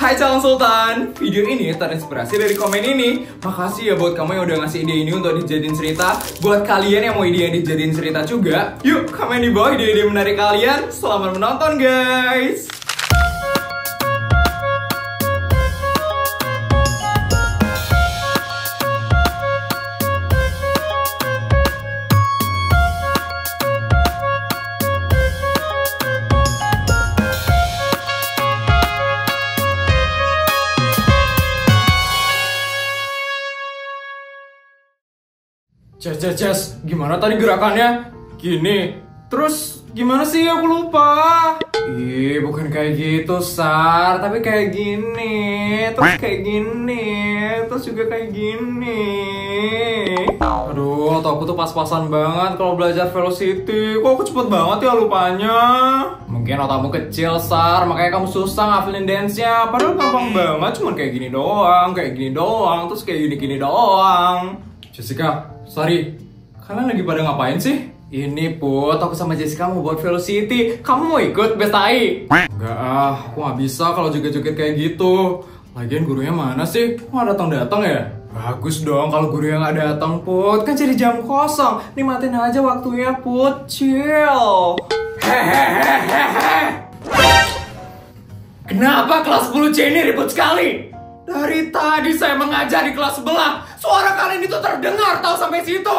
Hai calon sultan, video ini terinspirasi dari komen ini. Makasih ya buat kamu yang udah ngasih ide ini untuk dijadiin cerita. Buat kalian yang mau ide yang dijadiin cerita juga, yuk komen di bawah ide-ide menarik kalian. Selamat menonton guys. Ces, gimana tadi gerakannya? Gini, terus gimana sih? Aku lupa. Ih, bukan kayak gitu, Sar. Tapi kayak gini, terus kayak gini, terus juga kayak gini. Aduh, otak aku tuh pas-pasan banget kalau belajar velocity. Kok aku cepet banget ya lupanya? Mungkin otakmu kecil, Sar, makanya kamu susah ngafalin dance-nya. Padahal gampang banget, cuman kayak gini doang, terus kayak gini-gini doang. Jessica, sorry, kalian lagi pada ngapain sih? Ini Put, aku sama Jessica mau buat velocity. Kamu mau ikut bestai? Enggak aku nggak bisa kalau joget-joget kayak gitu. Lagian gurunya mana sih? Kok nggak datang-datang ya? Bagus dong kalau gurunya nggak datang, Put. Kan jadi jam kosong. Nikmatin aja waktunya, Put. Chill. Hehehehe. Kenapa kelas 10C ini ribut sekali? Dari tadi saya mengajar di kelas sebelah, suara kalian itu terdengar tahu sampai situ.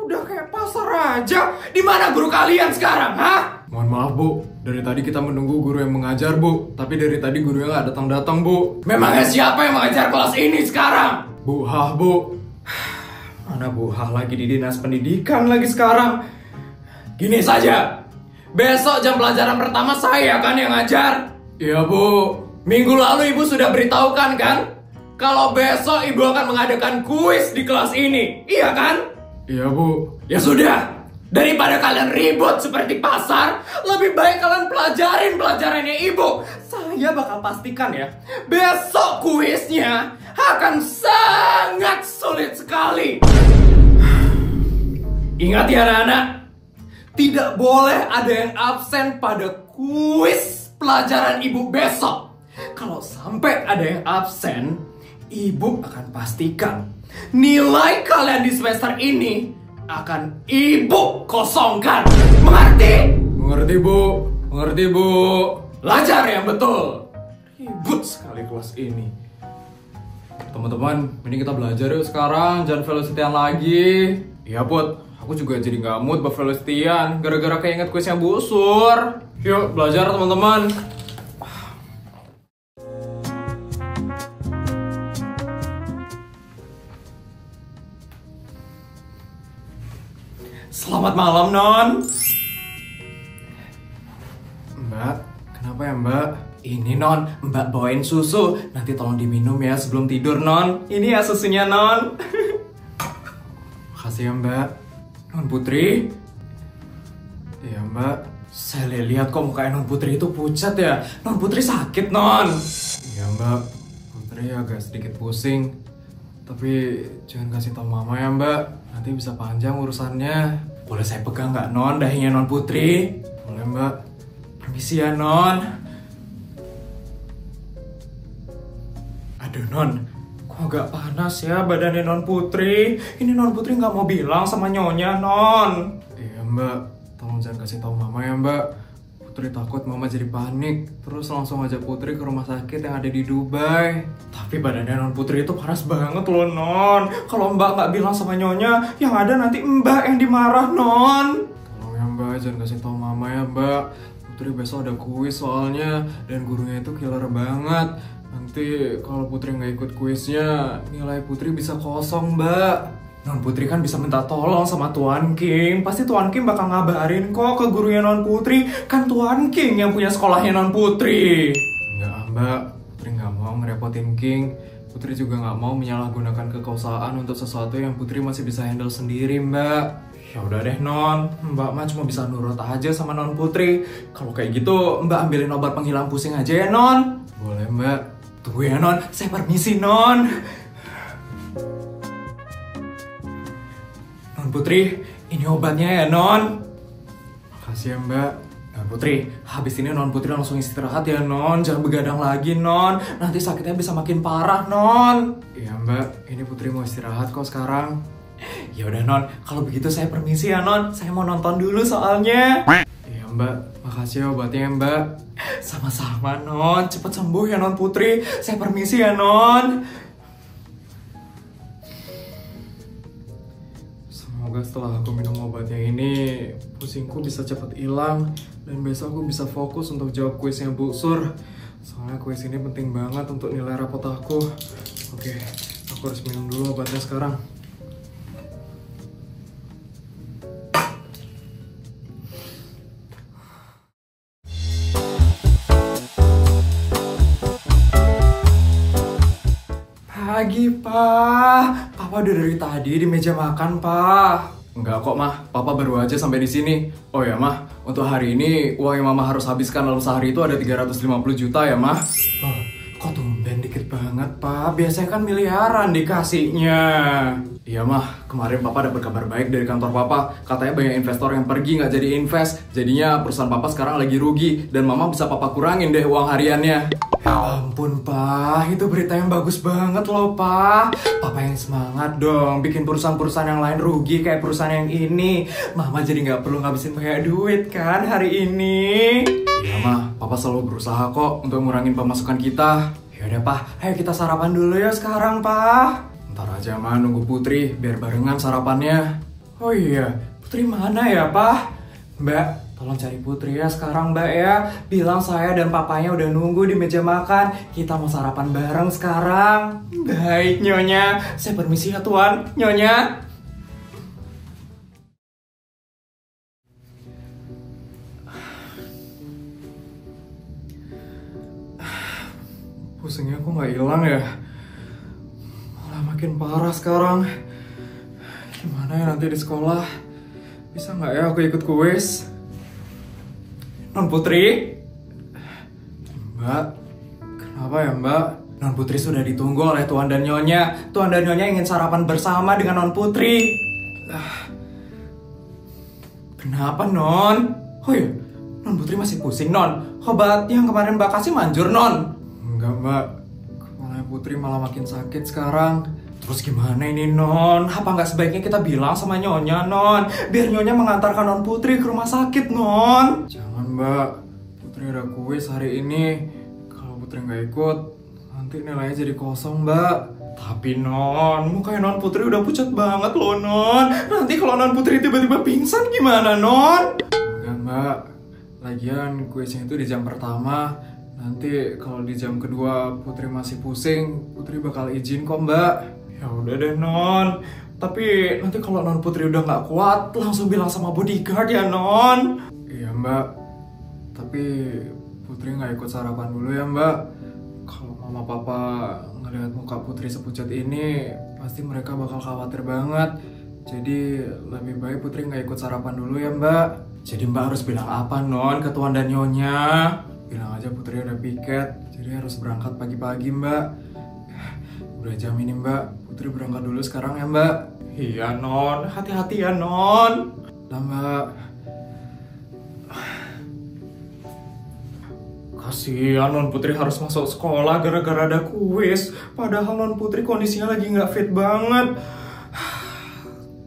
Udah kayak pasar aja. Di mana guru kalian sekarang, ha? Mohon maaf, Bu. Dari tadi kita menunggu guru yang mengajar, Bu. Tapi dari tadi gurunya nggak datang-datang, Bu. Memangnya siapa yang mengajar kelas ini sekarang? Bu Hah, Bu. Mana Bu Hah lagi di dinas pendidikan lagi sekarang? Gini saja. Besok jam pelajaran pertama saya kan yang ngajar. Iya, Bu. Minggu lalu ibu sudah beritahukan kan? Kalau besok ibu akan mengadakan kuis di kelas ini. Iya kan? Iya, Bu. Ya sudah. Daripada kalian ribut seperti pasar, lebih baik kalian pelajarin pelajarannya ibu. Saya bakal pastikan ya, besok kuisnya akan sangat sulit sekali. Ingat ya anak-anak, tidak boleh ada yang absen pada kuis pelajaran ibu besok. Kalau sampai ada yang absen, ibu akan pastikan nilai kalian di semester ini akan ibu kosongkan. Mengerti? Mengerti, Bu. Mengerti, Bu. Belajar yang betul. Ribut sekali kelas ini. Teman-teman, ini kita belajar yuk sekarang. Jangan velocityan lagi. Iya, Put. Aku juga jadi nggak mood buat velocityan gara-gara keinget kuisnya Bu Sur. Yuk, belajar teman-teman. Selamat malam, Non. Mbak, kenapa ya Mbak? Ini Non, Mbak bawain susu. Nanti tolong diminum ya sebelum tidur, Non. Ini ya susunya, Non. Makasih ya Mbak. Non Putri. Iya Mbak. Saya lihat kok mukanya Non Putri itu pucat ya. Non Putri sakit, Non. Iya Mbak. Putri agak sedikit pusing. Tapi jangan kasih tau Mama ya Mbak. Nanti bisa panjang urusannya. Boleh saya pegang nggak Non dahinya Non Putri? Boleh Mbak. Permisi ya Non. Aduh Non, kok agak panas ya badannya Non Putri. Ini Non Putri nggak mau bilang sama Nyonya Non. Iya Mbak, tolong jangan kasih tahu Mama ya Mbak. Putri takut Mama jadi panik. Terus langsung ajak Putri ke rumah sakit yang ada di Dubai. Tapi badannya Non Putri itu panas banget loh Non. Kalau Mbak nggak bilang sama Nyonya, yang ada nanti Mbak yang dimarah Non. Tolong ya Mbak, jangan kasih tahu Mama ya Mbak. Putri besok ada kuis soalnya. Dan gurunya itu killer banget. Nanti kalau Putri nggak ikut kuisnya, nilai Putri bisa kosong Mbak. Non Putri kan bisa minta tolong sama Tuan King. Pasti Tuan King bakal ngabarin kok ke gurunya Non Putri. Kan Tuan King yang punya sekolahnya Non Putri. Enggak Mbak, Putri nggak mau ngerepotin King. Putri juga nggak mau menyalahgunakan kekuasaan untuk sesuatu yang Putri masih bisa handle sendiri Mbak. Ya udah deh Non, Mbak mah cuma bisa nurut aja sama Non Putri. Kalau kayak gitu Mbak ambilin obat penghilang pusing aja ya Non. Boleh Mbak. Tunggu ya Non, saya permisi Non. Non Putri, ini obatnya ya Non. Makasih ya Mbak. Gak Putri, habis ini Non Putri langsung istirahat ya Non. Jangan begadang lagi Non, nanti sakitnya bisa makin parah Non. Iya Mbak, ini Putri mau istirahat kok sekarang. Ya udah Non, kalau begitu saya permisi ya Non. Saya mau nonton dulu soalnya. Iya Mbak, makasih ya obatnya Mbak. Sama-sama Non, cepet sembuh ya Non Putri. Saya permisi ya Non. Semoga setelah aku minum obatnya ini, pusingku bisa cepat hilang dan besok aku bisa fokus untuk jawab kuisnya Bu Sur. Soalnya kuis ini penting banget untuk nilai rapot aku. Oke, aku harus minum dulu obatnya sekarang. Pagi, Pak. Papa udah dari tadi di meja makan, Pak. Enggak kok, Mah. Papa baru aja sampai di sini. Oh ya, Mah. Untuk hari ini, uang yang Mama harus habiskan dalam sehari itu ada 350 juta ya, Mah. Oh, kok tumben dikit banget, Pak? Biasanya kan miliaran dikasihnya. Iya, Mah. Kemarin Papa dapat kabar baik dari kantor Papa. Katanya banyak investor yang pergi nggak jadi invest. Jadinya perusahaan Papa sekarang lagi rugi. Dan Mama bisa Papa kurangin deh uang hariannya. Ya ampun Pak, itu berita yang bagus banget loh Pak. Papa yang semangat dong, bikin perusahaan-perusahaan yang lain rugi kayak perusahaan yang ini. Mama jadi nggak perlu ngabisin banyak duit kan hari ini. Iya Mah, Papa selalu berusaha kok untuk ngurangin pemasukan kita. Yaudah Pak, ayo kita sarapan dulu ya sekarang Pak. Ntar aja Mah nunggu Putri, biar barengan sarapannya. Oh iya, Putri mana ya Pak? Mbak, tolong cari Putri ya sekarang Mbak ya. Bilang saya dan papanya udah nunggu di meja makan. Kita mau sarapan bareng sekarang. Baik Nyonya, saya permisi ya Tuan. Nyonya. Pusingnya kok nggak hilang ya? Malah makin parah sekarang. Gimana ya nanti di sekolah? Bisa nggak ya aku ikut kuis? Non Putri? Mbak, kenapa ya Mbak? Non Putri sudah ditunggu oleh Tuan dan Nyonya. Tuan dan Nyonya ingin sarapan bersama dengan Non Putri. Kenapa Non? Oh iya, Non Putri masih pusing Non. Obat yang kemarin Mbak kasih manjur Non. Enggak Mbak, kepalanya Putri malah makin sakit sekarang. Terus gimana ini Non? Apa nggak sebaiknya kita bilang sama Nyonya Non? Biar Nyonya mengantarkan Non Putri ke rumah sakit Non. Jangan Mbak, Putri ada kuis hari ini. Kalau Putri nggak ikut, nanti nilainya jadi kosong Mbak. Tapi Non, mukanya Non Putri udah pucat banget loh Non. Nanti kalau Non Putri tiba-tiba pingsan gimana Non? Enggak Mbak, lagian kuisnya itu di jam pertama. Nanti kalau di jam kedua Putri masih pusing, Putri bakal izin kok Mbak. Ya udah deh Non, tapi nanti kalau Non Putri udah nggak kuat, langsung bilang sama bodyguard ya Non. Iya Mbak, tapi Putri nggak ikut sarapan dulu ya Mbak. Kalau Mama Papa ngelihat muka Putri sepucat ini, pasti mereka bakal khawatir banget. Jadi lebih baik Putri nggak ikut sarapan dulu ya Mbak. Jadi Mbak harus bilang apa Non ke Tuan dan Nyonya? Bilang aja Putri ada piket, jadi harus berangkat pagi-pagi Mbak. Udah jam ini Mbak, Putri berangkat dulu sekarang ya Mbak. Iya Non, hati-hati ya Non. Nah Mbak. Kasihan Non Putri harus masuk sekolah gara-gara ada kuis. Padahal Non Putri kondisinya lagi nggak fit banget.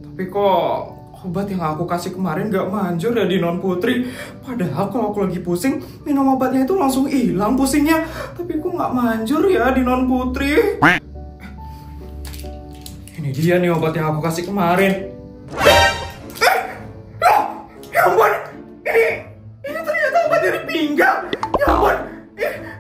Tapi kok obat yang aku kasih kemarin gak manjur ya di Non Putri. Padahal kalau aku lagi pusing, minum obatnya itu langsung hilang pusingnya. Tapi kok gak manjur ya di Non Putri. Ini dia nih obat yang aku kasih kemarin. Ya ampun, ini ternyata obat dari pinggang. Ya ampun,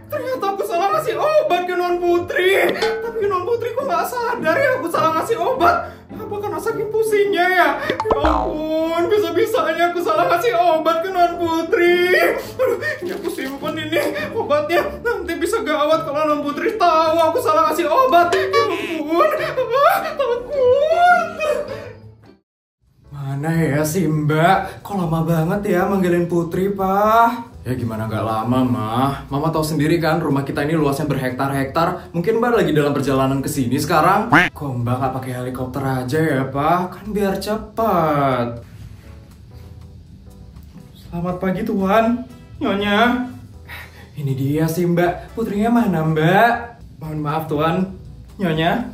ternyata aku salah ngasih obat ke Non Putri. Tapi Non Putri kok gak sadar ya aku salah ngasih obat. Apa karena saking pusingnya ya? Ya ampun, bisa-bisanya aku salah ngasih obat ke Non Putri. Aduh, ini aku simpen ini obatnya. Nanti bisa gawat kalau Non Putri tahu aku salah ngasih obat. Ya ampun, takut. Mana ya si Mbak? Kok lama banget ya manggilin Putri, Pak? Ya gimana gak lama, Mah. Mama tahu sendiri kan rumah kita ini luasnya berhektar-hektar. Mungkin Mbak lagi dalam perjalanan ke sini sekarang. Kok Mbak gak pakai helikopter aja ya, Pak? Kan biar cepat. Selamat pagi, Tuan. Nyonya. Ini dia sih Mbak, putrinya mana Mbak? Mohon maaf Tuan, Nyonya.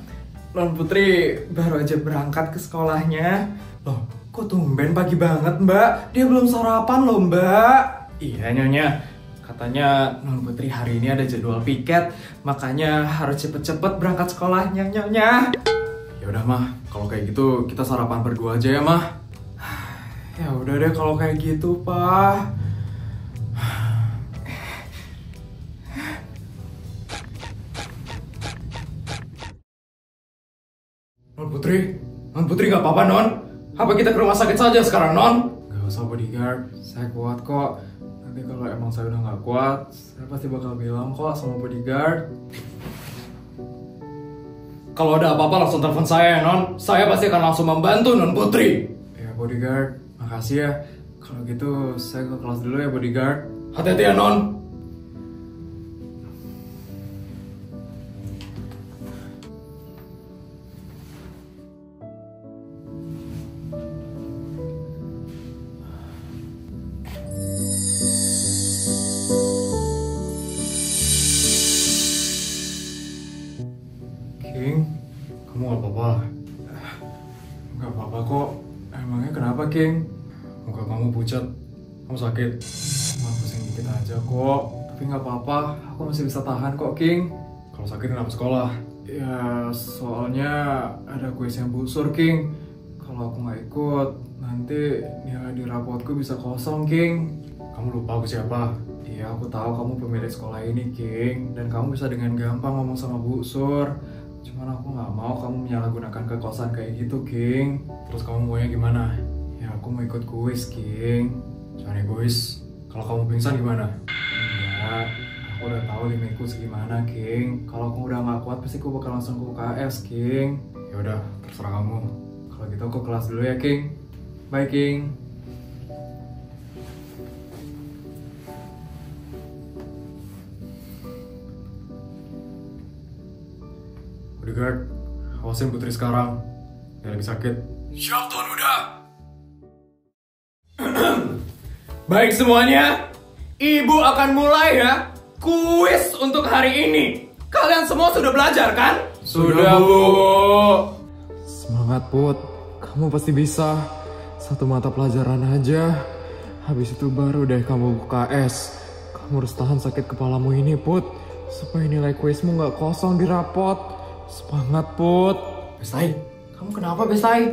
Non Putri baru aja berangkat ke sekolahnya. Loh, kok tumben pagi banget Mbak? Dia belum sarapan loh Mbak. Iya Nyonya, katanya Non Putri hari ini ada jadwal piket, makanya harus cepet-cepet berangkat sekolahnya Nyonya. Ya udah Mah, kalau kayak gitu kita sarapan berdua aja ya Mah. Ya udah deh kalau kayak gitu Pak. Non Putri gak apa-apa Non. Apa kita ke rumah sakit saja sekarang Non? Gak usah bodyguard, saya kuat kok. Nanti kalau emang saya udah gak kuat, saya pasti bakal bilang kok sama bodyguard. Kalau ada apa-apa langsung telepon saya ya Non. Saya pasti akan langsung membantu Non Putri. Ya bodyguard, makasih ya. Kalau gitu saya ke kelas dulu ya bodyguard. Hati-hati ya Non. King, kamu gak apa-apa? Gak apa-apa kok. Emangnya kenapa King? Muka kamu pucat. Kamu sakit? Cuma pusing dikit aja kok. Tapi gak apa-apa, aku masih bisa tahan kok King. Kalau sakit kenapa sekolah? Ya soalnya ada kuis yang busur King. Kalau aku gak ikut, nanti nilai di rapotku bisa kosong King. Kamu lupa aku siapa? Iya aku tahu kamu pemilik sekolah ini King. Dan kamu bisa dengan gampang ngomong sama Bu Sur. Cuman aku nggak mau kamu menyalahgunakan kekuasaan kayak gitu, King. Terus kamu maunya gimana? Ya aku mau ikut kuis, King. Jangan egois. Kalau kamu pingsan gimana? Enggak, aku udah tahu limitku segimana, King. Kalau aku udah nggak kuat, pasti aku bakal langsung ke UKS, King. Ya udah, terserah kamu. Kalau gitu aku kelas dulu ya, King. Bye, King. Bodyguard, awasin Putri sekarang. Dia lagi sakit. Siap, Tuan Uda. Baik semuanya, Ibu akan mulai ya kuis untuk hari ini. Kalian semua sudah belajar kan? Sudah, Bu. Semangat, Put. Kamu pasti bisa. Satu mata pelajaran aja. Habis itu baru deh kamu UKS. Kamu harus tahan sakit kepalamu ini, Put. Supaya nilai kuismu nggak kosong di rapot. Semangat, Put. Bestai, kamu kenapa Bestai?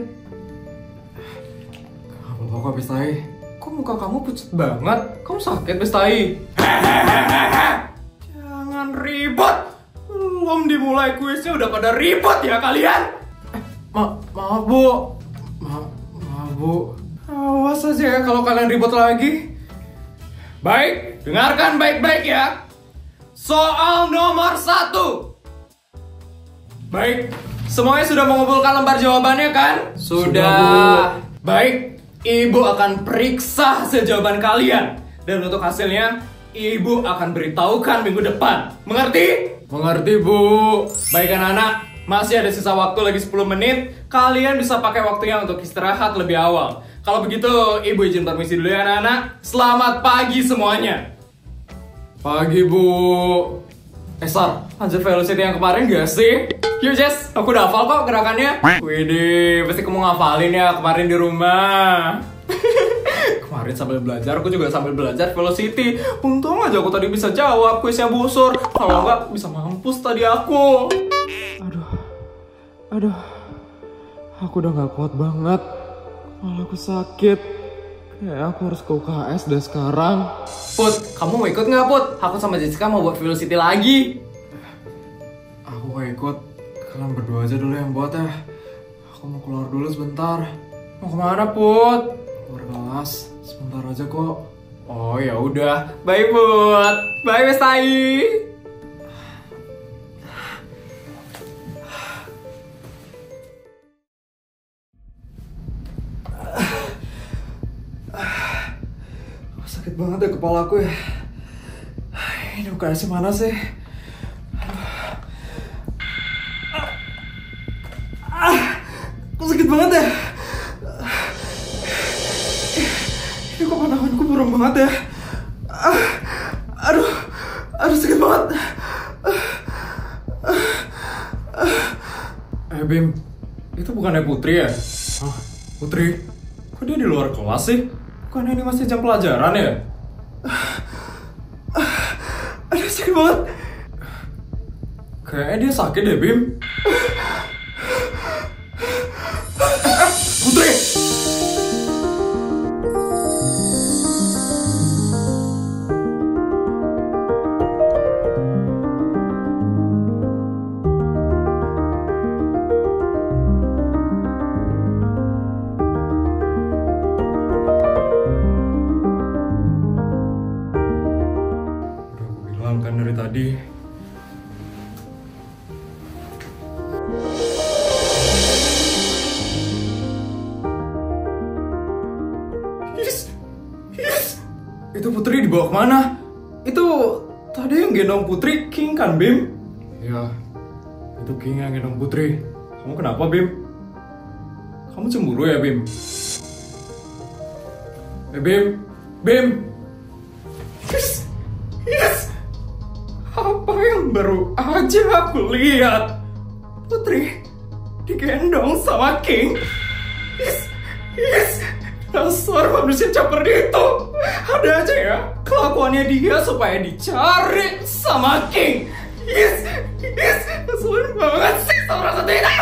Apa kok Bestai? Kok muka kamu pucat banget? Kamu sakit Bestai? Jangan ribut. Belum dimulai kuisnya udah pada ribut ya kalian? Maaf Bu. Maaf Bu. Awas aja ya kalau kalian ribut lagi. Baik, dengarkan baik-baik ya. Soal nomor 1. Baik, semuanya sudah mengumpulkan lembar jawabannya kan? Sudah. Baik, Ibu akan periksa hasil jawaban kalian. Dan untuk hasilnya, Ibu akan beritahukan minggu depan. Mengerti? Mengerti, Bu. Baik anak-anak, masih ada sisa waktu lagi 10 menit. Kalian bisa pakai waktunya untuk istirahat lebih awal. Kalau begitu, Ibu izin permisi dulu ya anak-anak. Selamat pagi semuanya. Pagi, Bu. Sar, lanjut velocity yang kemarin gak sih? Yuk Jess, aku udah hafal kok gerakannya. Widih, pasti kamu ngafalin ya kemarin di rumah. Kemarin sambil belajar, aku juga sambil belajar velocity. Untung aja aku tadi bisa jawab kuisnya busur. Kalau enggak, bisa mampus tadi aku. Aduh. Aku udah gak kuat banget. Malah aku sakit. Kayak aku harus ke UKS deh sekarang. Put, kamu mau ikut nggak Put? Aku sama Jessica mau buat velocity lagi. Aku gak ikut. Kalian berdua aja dulu yang buat ya. Aku mau keluar dulu sebentar. Mau kemana Put? Keluar kelas. Sebentar aja kok. Oh ya udah. Bye Put. Bye Bestai. Sakit banget ya kepala aku ya. Ini UKS mana sih? Kok sakit banget ya? Ini kok panahanku burung banget ya? Bim, itu bukannya Putri ya? Hah, Putri? Kok dia di luar kelas sih? Bukannya ini masih jam pelajaran ya? Aduh, sakit banget. Kayaknya dia sakit deh, Bim. Putri! Udah aku bilang kan dari tadi. Itu Putri dibawa kemana? Itu tadi yang gendong Putri King kan, Bim? Ya, itu King yang gendong Putri. Kamu kenapa, Bim? Kamu cemburu ya, Bim? Bim? Bim? Yes! Apa yang baru aja aku lihat? Putri digendong sama King. Yes! Dasar manusia caper itu. Ada aja ya kelakuannya dia supaya dicari sama King. Yes! Kesulitan banget sih sama satu itu.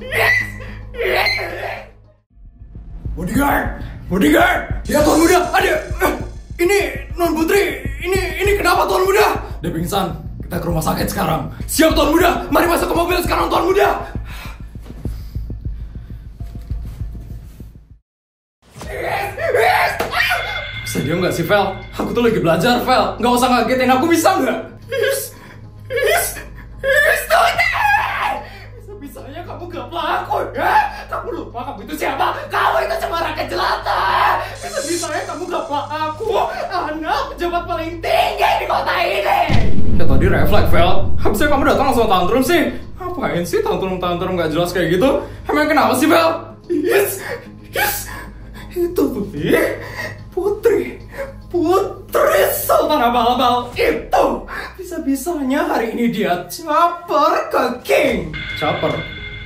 Yes! Bodyguard! Ya Tuan Muda, ada. Ini Non Putri. Ini kenapa Tuan Muda? Dia pingsan. Kita ke rumah sakit sekarang. Siap Tuan Muda. Mari masuk ke mobil sekarang Tuan Muda. Bisa diam gak sih, Vel? Aku tuh lagi belajar, Vel. Gak usah ngagetin aku, bisa gak? Bisa-bisanya kamu gak pelaku, ya? Kamu lupa kamu itu siapa? Kamu itu cuma rakyat jelata. Bisa-bisanya kamu gak pelaku. Anak pejabat paling tinggi di kota ini. Ya tadi refleks, Vel. Habisnya kamu datang langsung tantrum sih. Ngapain sih tantrum gak jelas kayak gitu? Emang kenapa sih, Vel? Yes! Itu Putri Sultan Abal-Abal itu bisa-bisanya hari ini dia caper ke King. Caper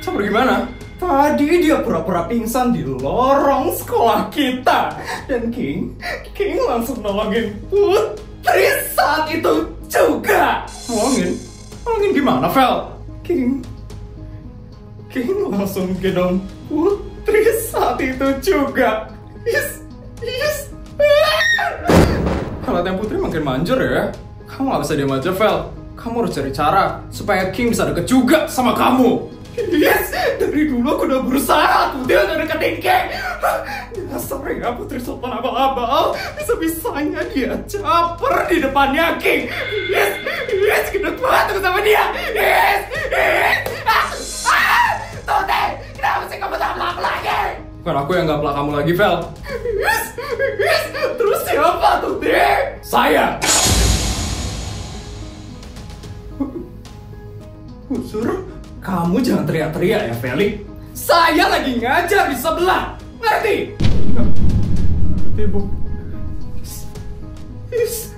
gimana? Tadi dia pura-pura pingsan di lorong sekolah kita dan King langsung nolongin Putri saat itu juga. Nolongin gimana, Vel? King langsung gendong Putri saat itu juga. Yes. Kalau yang Putri makin manjur ya. Kamu gak bisa diam aja, Vel. Kamu harus cari cara supaya King bisa deket juga sama kamu. Yes, dari dulu aku udah berusaha tuh dia udah deketin King. Dasar ya Putri Sultan Abal-Abal. Bisa-bisanya dia caper di depannya King. Yes, gendut banget aku sama dia. Yes. Tuti, kenapa sih kamu tak pelak lagi? Bukan aku yang gak pelak kamu lagi, Vel. Yes. Terus siapa tuh, Dek? Saya. Unsur, kamu jangan teriak-teriak ya, Feli. Saya lagi ngajar di sebelah. Ngerti? Ngerti, Bu. Yes.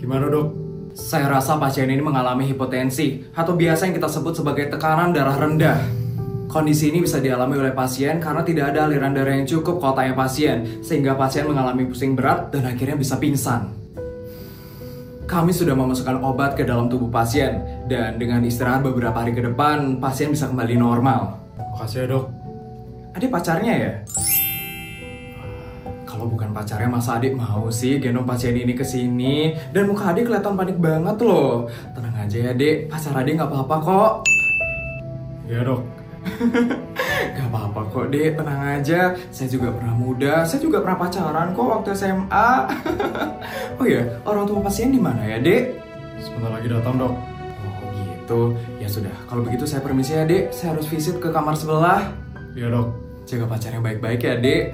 Gimana, Dok? Saya rasa pasien ini mengalami hipotensi atau biasa yang kita sebut sebagai tekanan darah rendah. Kondisi ini bisa dialami oleh pasien karena tidak ada aliran darah yang cukup ke otaknya pasien, sehingga pasien mengalami pusing berat dan akhirnya bisa pingsan. Kami sudah memasukkan obat ke dalam tubuh pasien, dan dengan istirahat beberapa hari ke depan, pasien bisa kembali normal. Makasih ya, Dok. Adik pacarnya ya? Kalau bukan pacarnya, masa adik mau sih gendong pasien ini ke sini? Dan muka adik kelihatan panik banget loh. Tenang aja ya, Dek. Pacar adik nggak apa-apa kok. Iya, Dok. Gak apa-apa kok, Dek. Tenang aja. Saya juga pernah muda. Saya juga pernah pacaran kok waktu SMA. Oh iya, orang tua pasien di mana ya, Dek? Sebentar lagi datang, Dok. Oh gitu. Ya sudah. Kalau begitu saya permisi ya, Dek. Saya harus visit ke kamar sebelah. Iya, Dok. Jaga pacarnya baik-baik ya, Dek.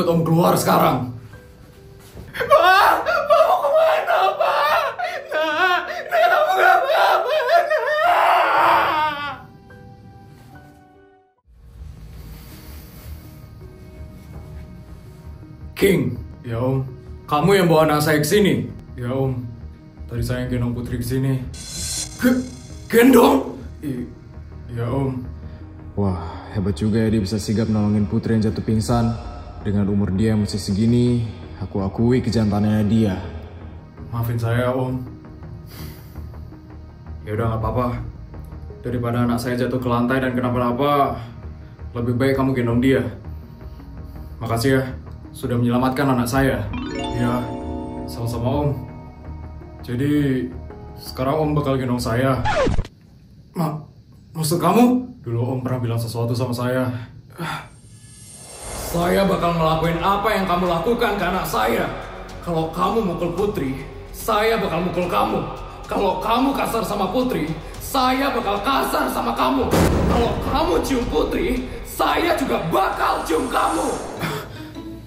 Om keluar sekarang. Pak mau kemana, Pak? Nak, kamu gak apa-apa, Nak. King, ya Om, kamu yang bawa anak saya ke sini. Ya Om, tadi saya yang gendong Putri ke sini. Gendong? Ya Om. Wah, hebat juga ya dia bisa sigap nolongin Putri yang jatuh pingsan. Dengan umur dia yang masih segini, aku akui kejantanannya dia. Maafin saya Om. Ya udah nggak apa-apa. Daripada anak saya jatuh ke lantai dan kenapa-napa, lebih baik kamu gendong dia. Makasih ya, sudah menyelamatkan anak saya. Ya, sama-sama Om. Jadi, sekarang Om bakal gendong saya. Maksud kamu? Dulu Om pernah bilang sesuatu sama saya. Saya bakal ngelakuin apa yang kamu lakukan ke anak saya. Kalau kamu mukul Putri, saya bakal mukul kamu. Kalau kamu kasar sama Putri, saya bakal kasar sama kamu. Kalau kamu cium Putri, saya juga bakal cium kamu.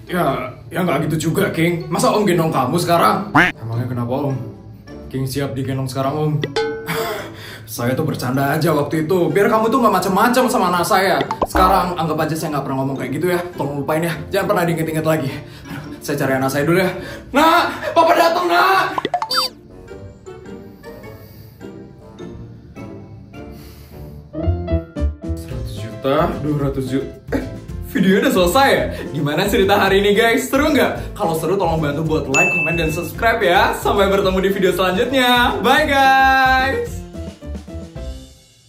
Ya nggak gitu juga, King. Masa Om gendong kamu sekarang? Emangnya kenapa Om? King siap digendong sekarang Om. Saya tuh bercanda aja waktu itu, biar kamu tuh nggak macem-macem sama anak saya. Sekarang anggap aja saya nggak pernah ngomong kayak gitu ya. Tolong lupain ya, jangan pernah diinget-inget lagi. Aduh, saya cari anak saya dulu ya. Nak, Papa datang Nak. 100 juta, 200 juta. Videonya udah selesai ya? Gimana cerita hari ini guys? Seru nggak? Kalau seru tolong bantu buat like, comment, dan subscribe ya. Sampai bertemu di video selanjutnya. Bye guys!